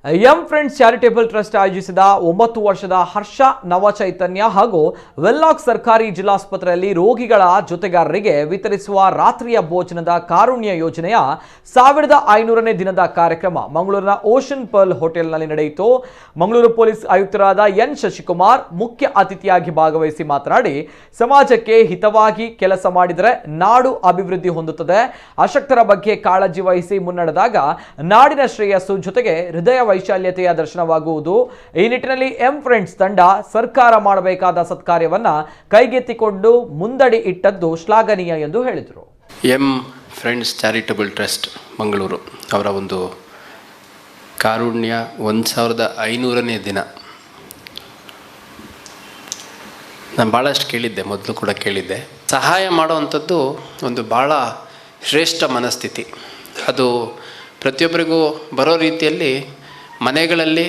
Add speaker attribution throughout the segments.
Speaker 1: M friends charitable trust ಆಯೋಜಿಸಿದ 9 ವರ್ಷದ ಹರ್ಷ ನವಚೈತನ್ಯ ಹಾಗೂ ವೆಲ್ಲಾಕ್ ಸರ್ಕಾರಿ ಜಿಲ್ಲಾಸ್ಪತ್ರೆಯಲ್ಲಿ ರೋಗಿಗಳ ಜೊತೆಗಾರರಿಗೆ ವಿತರಿಸುವ ರಾತ್ರಿಯ ಭೋಜನದ ಕಾರುಣ್ಯ ಯೋಜನೆಯ 1500ನೇ ದಿನದ ಕಾರ್ಯಕ್ರಮ ಮಂಗಳೂರಿನ ಓಷನ್ ಪರ್ಲ್ ಹೋಟೆಲ್ನಲ್ಲಿ ನಡೆಯಿತು. ಮಂಗಳೂರು ಪೊಲೀಸ್ ಆಯುಕ್ತರಾದ ಎನ್ ಶಶಿಕುಮಾರ್ ಮುಖ್ಯ ಅತಿಥಿಯಾಗಿ ಭಾಗವಹಿಸಿ ಮಾತನಾಡಿ, ಸಮಾಜಕ್ಕೆ ಹಿತವಾಗಿ ಕೆಲಸ ಮಾಡಿದರೆ ನಾಡು ಅಭಿವೃದ್ಧಿ ಹೊಂದುತ್ತದೆ. ಅಶಕ್ತರ ಬಗ್ಗೆ ಕಾಳಜಿ ವಹಿಸಿ ಮುನ್ನಡೆದಾಗ ನಾಡಿನ ಶ್ರೇಯಸ್ಸು ಜೊತೆಗೆ ಹೃದಯ ವೈಶಾಲ್ಯತೆಯ ದರ್ಶನವಾಗುವುದು. ಈ ನಿಟ್ಟಿನಲ್ಲಿ ಎಂ ಫ್ರೆಂಡ್ಸ್ ತಂಡ ಸರ್ಕಾರ ಮಾಡಬೇಕಾದ ಸತ್ಕಾರ್ಯವನ್ನ ಕೈಗೆತ್ತಿಕೊಂಡು ಮುಂದಡಿ ಇಟ್ಟದ್ದು ಶ್ಲಾಘನೀಯ ಎಂದು ಹೇಳಿದರು.
Speaker 2: M friends charitable trust Mangaluru ಅವರ ಒಂದು ಕಾರುಣ್ಯ 1500ನೇ ದಿನ ನಾನು ಭಾಳಷ್ಟು ಕೇಳಿದ್ದೆ, ಮೊದಲು ಕೂಡ ಕೇಳಿದ್ದೆ. ಸಹಾಯ ಮಾಡುವಂಥದ್ದು ಒಂದು ಭಾಳ ಶ್ರೇಷ್ಠ ಮನಸ್ಥಿತಿ. ಅದು ಪ್ರತಿಯೊಬ್ಬರಿಗೂ ಬರೋ ರೀತಿಯಲ್ಲಿ ಮನೆಗಳಲ್ಲಿ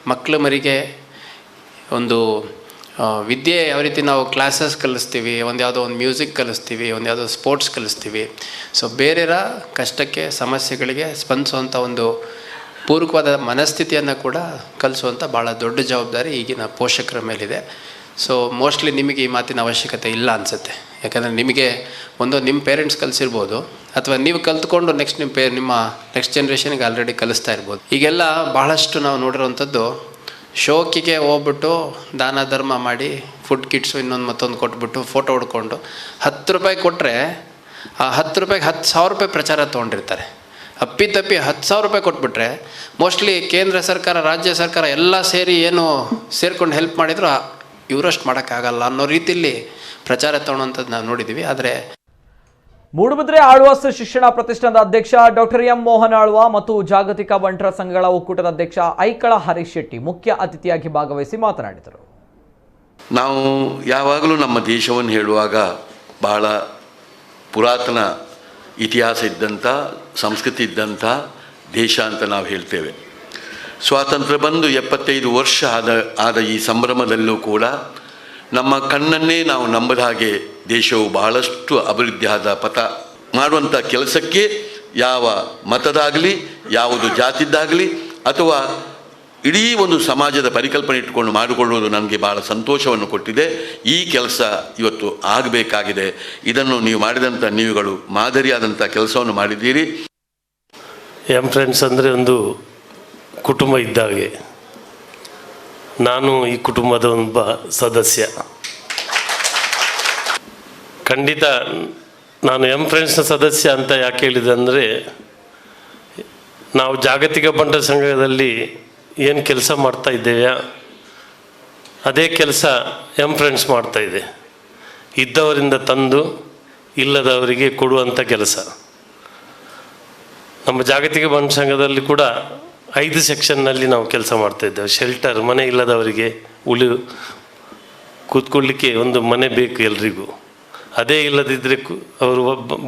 Speaker 2: ಮಕ್ಕಳು ಮರಿಗೆ ಒಂದು ವಿದ್ಯೆ ಯಾವ ರೀತಿ ನಾವು ಕ್ಲಾಸಸ್ ಕಲಿಸ್ತೀವಿ, ಯಾವುದೋ ಒಂದು ಮ್ಯೂಸಿಕ್ ಕಲಿಸ್ತೀವಿ, ಯಾವುದೋ ಸ್ಪೋರ್ಟ್ಸ್ ಕಲಿಸ್ತೀವಿ. ಸೊ ಬೇರೆಯವರ ಕಷ್ಟಕ್ಕೆ ಸಮಸ್ಯೆಗಳಿಗೆ ಸ್ಪಂದಿಸುವಂಥ ಒಂದು ಪೂರಕವಾದ ಮನಸ್ಥಿತಿಯನ್ನು ಕೂಡ ಕಲಿಸುವಂಥ ಭಾಳ ದೊಡ್ಡ ಜವಾಬ್ದಾರಿ ಈಗಿನ ಪೋಷಕರ ಮೇಲಿದೆ. ಸೊ ಮೋಸ್ಟ್ಲಿ ನಿಮಗೆ ಈ ಮಾತಿನ ಅವಶ್ಯಕತೆ ಇಲ್ಲ ಅನಿಸುತ್ತೆ. ಯಾಕಂದರೆ ನಿಮಗೆ ನಿಮ್ಮ ಪೇರೆಂಟ್ಸ್ ಕಲಿಸಿರ್ಬೋದು, ಅಥವಾ ನೀವು ಕಲ್ತ್ಕೊಂಡು ನಿಮ್ಮ ನೆಕ್ಸ್ಟ್ ಜನ್ರೇಷನ್ಗೆ ಆಲ್ರೆಡಿ ಕಲಿಸ್ತಾ ಇರ್ಬೋದು. ಈಗೆಲ್ಲ ಬಹಳಷ್ಟು ನಾವು ನೋಡಿರೋವಂಥದ್ದು, ಶೋಕಿಗೆ ಹೋಗ್ಬಿಟ್ಟು ದಾನ ಧರ್ಮ ಮಾಡಿ ಫುಡ್ ಕಿಟ್ಸು ಇನ್ನೊಂದು ಮತ್ತೊಂದು ಕೊಟ್ಬಿಟ್ಟು ಫೋಟೋ ಹೊಡ್ಕೊಂಡು 10 ರೂಪಾಯಿ ಕೊಟ್ಟರೆ ಆ 10 ರೂಪಾಯಿಗೆ 10,000 ರೂಪಾಯಿ ಪ್ರಚಾರ ತೊಗೊಂಡಿರ್ತಾರೆ. ಅಪ್ಪಿತಪ್ಪಿ 10,000 ರೂಪಾಯಿ ಕೊಟ್ಬಿಟ್ರೆ ಮೋಸ್ಟ್ಲಿ ಕೇಂದ್ರ ಸರ್ಕಾರ ರಾಜ್ಯ ಸರ್ಕಾರ ಎಲ್ಲ ಸೇರಿ ಏನು ಸೇರ್ಕೊಂಡು ಹೆಲ್ಪ್ ಮಾಡಿದ್ರು ಇವರಷ್ಟು ಮಾಡೋಕ್ಕಾಗಲ್ಲ ಅನ್ನೋ ರೀತಿಯಲ್ಲಿ ಪ್ರಚಾರ ತಗೊಳ್ಳೋಂಥದ್ದು ನಾವು ನೋಡಿದ್ದೀವಿ. ಆದರೆ
Speaker 1: ಮೂಡುಬಿದ್ರೆ ಆಳ್ವಾಸ್ ಶಿಕ್ಷಣ ಪ್ರತಿಷ್ಠಾನದ ಅಧ್ಯಕ್ಷ ಡಾಕ್ಟರ್ ಎಂ ಮೋಹನ್ ಆಳ್ವ ಮತ್ತು ಜಾಗತಿಕ ಬಂಟರ ಸಂಘಗಳ ಒಕ್ಕೂಟದ ಅಧ್ಯಕ್ಷ ಐಕಳ ಹರೀಶ್ ಶೆಟ್ಟಿ ಮುಖ್ಯ ಅತಿಥಿಯಾಗಿ ಭಾಗವಹಿಸಿ ಮಾತನಾಡಿದರು.
Speaker 3: ನಾವು ಯಾವಾಗಲೂ ನಮ್ಮ ದೇಶವನ್ನು ಹೇಳುವಾಗ ಬಹಳ ಪುರಾತನ ಇತಿಹಾಸ ಇದ್ದಂಥ ಸಂಸ್ಕೃತಿ ಇದ್ದಂಥ ದೇಶ ಅಂತ ನಾವು ಹೇಳ್ತೇವೆ. ಸ್ವಾತಂತ್ರ್ಯ ಬಂದು 75 ವರ್ಷ ಆದ ಈ ಸಂಭ್ರಮದಲ್ಲೂ ಕೂಡ ನಮ್ಮ ಕಣ್ಣನ್ನೇ ನಾವು ನಂಬದ ಹಾಗೆ ದೇಶವು ಬಹಳಷ್ಟು ಅಭಿವೃದ್ಧಿ ಆದ ಪಥ ಮಾಡುವಂಥ ಕೆಲಸಕ್ಕೆ ಯಾವ ಮತದಾಗಲಿ ಯಾವುದು ಜಾತಿದ್ದಾಗಲಿ ಅಥವಾ ಇಡೀ ಒಂದು ಸಮಾಜದ ಪರಿಕಲ್ಪನೆ ಇಟ್ಟುಕೊಂಡು ಮಾಡಿಕೊಳ್ಳುವುದು ನನಗೆ ಭಾಳ ಸಂತೋಷವನ್ನು ಕೊಟ್ಟಿದೆ. ಈ ಕೆಲಸ ಇವತ್ತು ಆಗಬೇಕಾಗಿದೆ. ಇದನ್ನು ನೀವು ಮಾಡಿದಂಥ ನೀವುಗಳು ಮಾದರಿಯಾದಂಥ ಕೆಲಸವನ್ನು ಮಾಡಿದ್ದೀರಿ.
Speaker 4: ಎಂ ಫ್ರೆಂಡ್ಸ್ ಅಂದರೆ ಒಂದು ಕುಟುಂಬ ಇದ್ದಾಗೆ. ನಾನು ಈ ಕುಟುಂಬದ ಒಬ್ಬ ಸದಸ್ಯ. ಖಂಡಿತ ನಾನು ಎಂ ಫ್ರೆಂಡ್ಸ್ನ ಸದಸ್ಯ ಅಂತ ಯಾಕೆ ಹೇಳಿದೆ ಅಂದರೆ, ನಾವು ಜಾಗತಿಕ ಬಂಟರ ಸಂಘದಲ್ಲಿ ಏನು ಕೆಲಸ ಮಾಡ್ತಾ ಇದ್ದೇವೆ ಅದೇ ಕೆಲಸ ಎಂ ಫ್ರೆಂಡ್ಸ್ ಮಾಡ್ತಾಯಿದೆ. ಇದ್ದವರಿಂದ ತಂದು ಇಲ್ಲದವರಿಗೆ ಕೊಡುವಂಥ ಕೆಲಸ. ನಮ್ಮ ಜಾಗತಿಕ ಬಂಟರ ಸಂಘದಲ್ಲಿ ಕೂಡ 5 ಸೆಕ್ಷನ್ನಲ್ಲಿ ನಾವು ಕೆಲಸ ಮಾಡ್ತಾಯಿದ್ದೇವೆ. ಶೆಲ್ಟರ್, ಮನೆ ಇಲ್ಲದವರಿಗೆ ಕೂತ್ಕೊಳ್ಳಿಕ್ಕೆ ಒಂದು ಮನೆ ಬೇಕು ಎಲ್ರಿಗೂ. ಅದೇ ಇಲ್ಲದಿದ್ದರೆ ಅವರು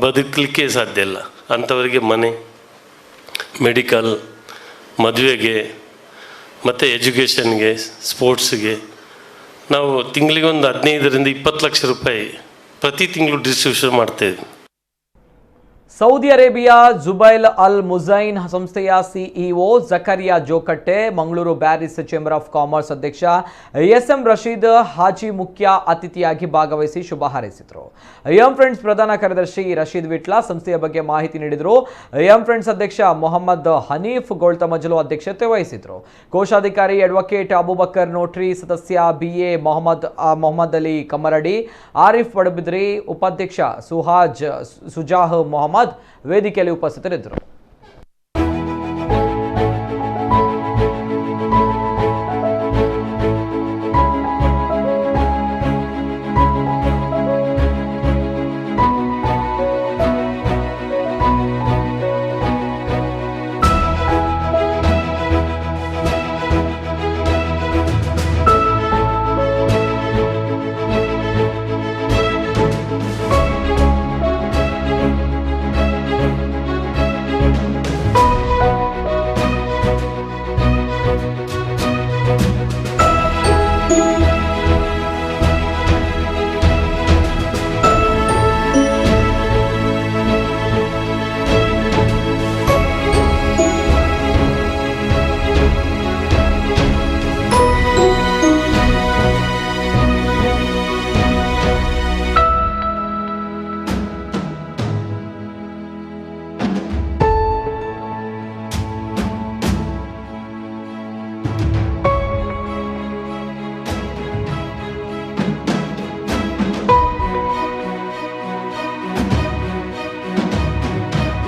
Speaker 4: ಬದುಕಲಿಕ್ಕೆ ಸಾಧ್ಯ ಇಲ್ಲ. ಅಂಥವರಿಗೆ ಮನೆ, ಮೆಡಿಕಲ್, ಮದುವೆಗೆ ಮತ್ತು ಎಜುಕೇಷನ್ಗೆ, ಸ್ಪೋರ್ಟ್ಸ್ಗೆ ನಾವು ತಿಂಗಳಿಗೆ ಒಂದು 15ರಿಂದ 20 ಲಕ್ಷ ರೂಪಾಯಿ ಪ್ರತಿ ತಿಂಗಳು ಡಿಸ್ಟ್ರಿಬ್ಯೂಷನ್ ಮಾಡ್ತಾಯಿದ್ವಿ.
Speaker 1: ಸೌದಿ ಅರೇಬಿಯಾ ಜುಬೈಲ್ ಅಲ್ ಮುಜೈನ್ ಸಂಸ್ಥೆಯ CEO Zakariya Jokatte, Mangaluru Bearys chamber of commerce ಅಧ್ಯಕ್ಷ ಎಸ್ಎಂ ರಶೀದ್ ಹಾಜಿ ಮುಖ್ಯ ಅತಿಥಿಯಾಗಿ ಭಾಗವಹಿಸಿ ಶುಭ ಹಾರೈಸಿದರು. ಎಂ ಫ್ರೆಂಡ್ಸ್ ಪ್ರಧಾನ ಕಾರ್ಯದರ್ಶಿ ರಶೀದ್ ವಿಟ್ಲ ಸಂಸ್ಥೆಯ ಬಗ್ಗೆ ಮಾಹಿತಿ ನೀಡಿದರು. ಎಂ ಫ್ರೆಂಡ್ಸ್ ಅಧ್ಯಕ್ಷ ಮೊಹಮ್ಮದ್ ಹನೀಫ್ ಗೋಳ್ತಮಜಲು ಅಧ್ಯಕ್ಷತೆ ವಹಿಸಿದರು. ಕೋಶಾಧಿಕಾರಿ ಅಡ್ವೊಕೇಟ್ ಅಬೂಬಕರ್ ನೋಟ್ರಿ, ಸದಸ್ಯ ಬಿಎ ಮೊಹಮ್ಮದ್ ಅಲಿ ಕಮ್ಮರಡಿ, ಆರಿಫ್ ಪಡುಬಿದ್ರಿ, ಉಪಾಧ್ಯಕ್ಷ ಸುಜಾಹ್ ಮೊಹಮ್ಮದ್ ವೇದಿಕೆಯಲ್ಲಿ ಉಪಸ್ಥಿತರಿದ್ದರು.